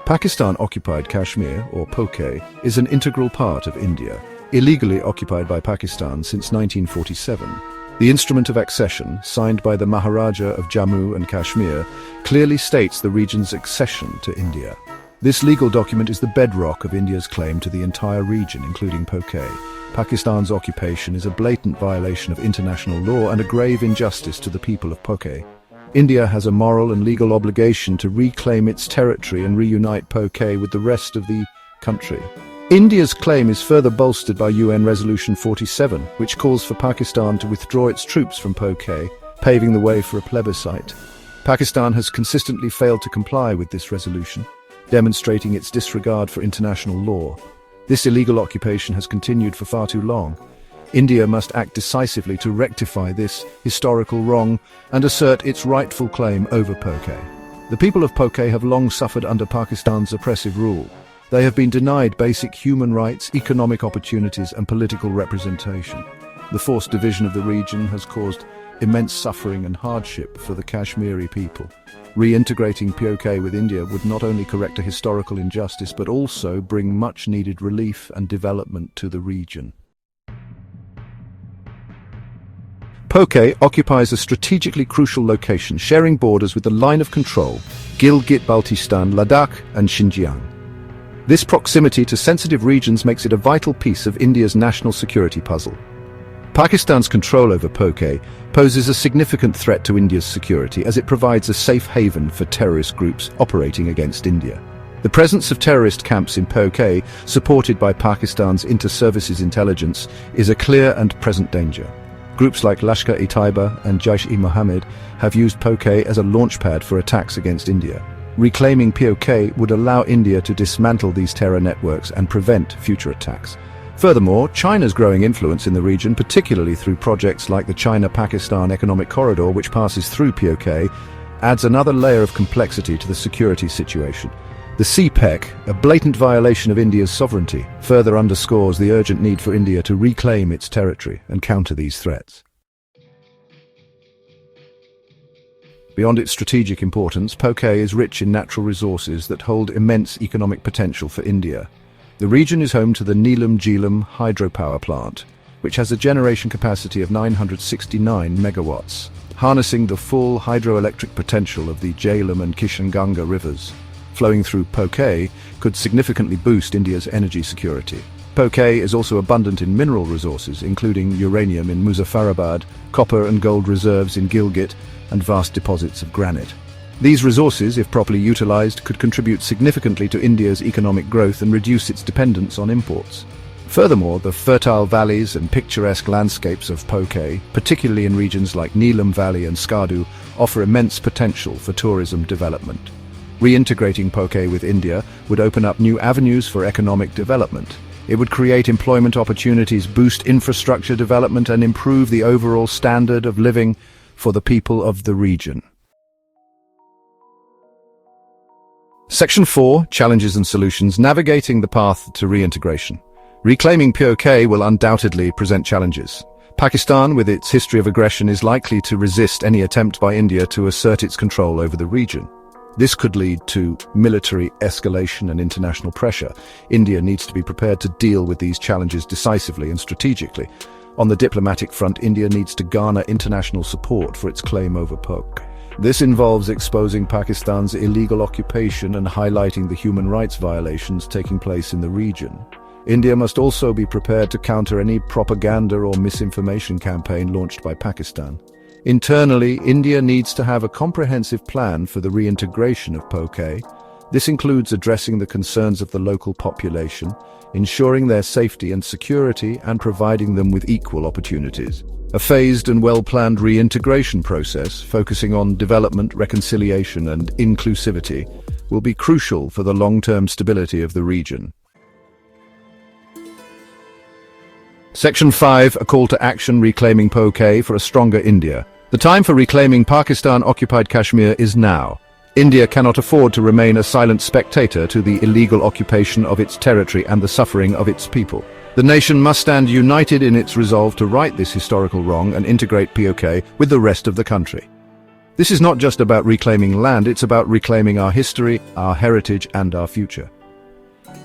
Pakistan-occupied Kashmir, or PoK, is an integral part of India, illegally occupied by Pakistan since 1947. The instrument of accession, signed by the Maharaja of Jammu and Kashmir, clearly states the region's accession to India. This legal document is the bedrock of India's claim to the entire region, including PoK. Pakistan's occupation is a blatant violation of international law and a grave injustice to the people of PoK. India has a moral and legal obligation to reclaim its territory and reunite PoK with the rest of the country. India's claim is further bolstered by UN Resolution 47, which calls for Pakistan to withdraw its troops from PoK, paving the way for a plebiscite. Pakistan has consistently failed to comply with this resolution, demonstrating its disregard for international law. This illegal occupation has continued for far too long. India must act decisively to rectify this historical wrong and assert its rightful claim over PoK. The people of PoK have long suffered under Pakistan's oppressive rule. They have been denied basic human rights, economic opportunities, and political representation. The forced division of the region has caused immense suffering and hardship for the Kashmiri people. Reintegrating PoK with India would not only correct a historical injustice but also bring much-needed relief and development to the region. PoK occupies a strategically crucial location, sharing borders with the line of control, Gilgit-Baltistan, Ladakh, and Xinjiang. This proximity to sensitive regions makes it a vital piece of India's national security puzzle. Pakistan's control over PoK poses a significant threat to India's security as it provides a safe haven for terrorist groups operating against India. The presence of terrorist camps in PoK, supported by Pakistan's inter-services intelligence, is a clear and present danger. Groups like Lashkar-e-Taiba and Jaish-e-Mohammed have used PoK as a launchpad for attacks against India. Reclaiming PoK would allow India to dismantle these terror networks and prevent future attacks. Furthermore, China's growing influence in the region, particularly through projects like the China-Pakistan Economic Corridor, which passes through PoK, adds another layer of complexity to the security situation. The CPEC, a blatant violation of India's sovereignty, further underscores the urgent need for India to reclaim its territory and counter these threats. Beyond its strategic importance, PoK is rich in natural resources that hold immense economic potential for India. The region is home to the Neelam-Jhelum hydropower plant, which has a generation capacity of 969 megawatts, harnessing the full hydroelectric potential of the Jhelum and Kishanganga rivers. Flowing through PoK could significantly boost India's energy security. PoK is also abundant in mineral resources, including uranium in Muzaffarabad, copper and gold reserves in Gilgit, and vast deposits of granite. These resources, if properly utilized, could contribute significantly to India's economic growth and reduce its dependence on imports. Furthermore, the fertile valleys and picturesque landscapes of PoK, particularly in regions like Neelam Valley and Skardu, offer immense potential for tourism development. Reintegrating PoK with India would open up new avenues for economic development. It would create employment opportunities, boost infrastructure development, and improve the overall standard of living for the people of the region. Section 4, Challenges and Solutions, Navigating the Path to Reintegration. Reclaiming PoK will undoubtedly present challenges. Pakistan, with its history of aggression, is likely to resist any attempt by India to assert its control over the region. This could lead to military escalation and international pressure. India needs to be prepared to deal with these challenges decisively and strategically. On the diplomatic front, India needs to garner international support for its claim over PoK. This involves exposing Pakistan's illegal occupation and highlighting the human rights violations taking place in the region. India must also be prepared to counter any propaganda or misinformation campaign launched by Pakistan. Internally, India needs to have a comprehensive plan for the reintegration of PoK. This includes addressing the concerns of the local population, ensuring their safety and security, and providing them with equal opportunities. A phased and well-planned reintegration process, focusing on development, reconciliation, and inclusivity, will be crucial for the long-term stability of the region. Section 5, A Call to Action, Reclaiming PoK for a Stronger India. The time for reclaiming Pakistan-occupied Kashmir is now. India cannot afford to remain a silent spectator to the illegal occupation of its territory and the suffering of its people. The nation must stand united in its resolve to right this historical wrong and integrate PoK with the rest of the country. This is not just about reclaiming land, it's about reclaiming our history, our heritage, and our future.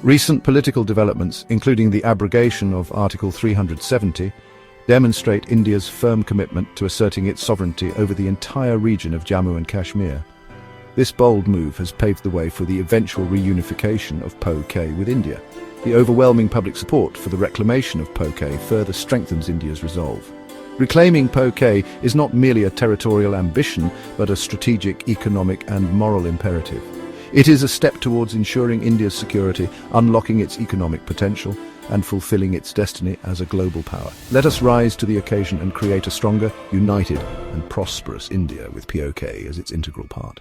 Recent political developments, including the abrogation of Article 370, demonstrate India's firm commitment to asserting its sovereignty over the entire region of Jammu and Kashmir. This bold move has paved the way for the eventual reunification of PoK with India. The overwhelming public support for the reclamation of PoK further strengthens India's resolve. Reclaiming PoK is not merely a territorial ambition, but a strategic, economic, and moral imperative. It is a step towards ensuring India's security, unlocking its economic potential, and fulfilling its destiny as a global power. Let us rise to the occasion and create a stronger, united, and prosperous India with PoK as its integral part.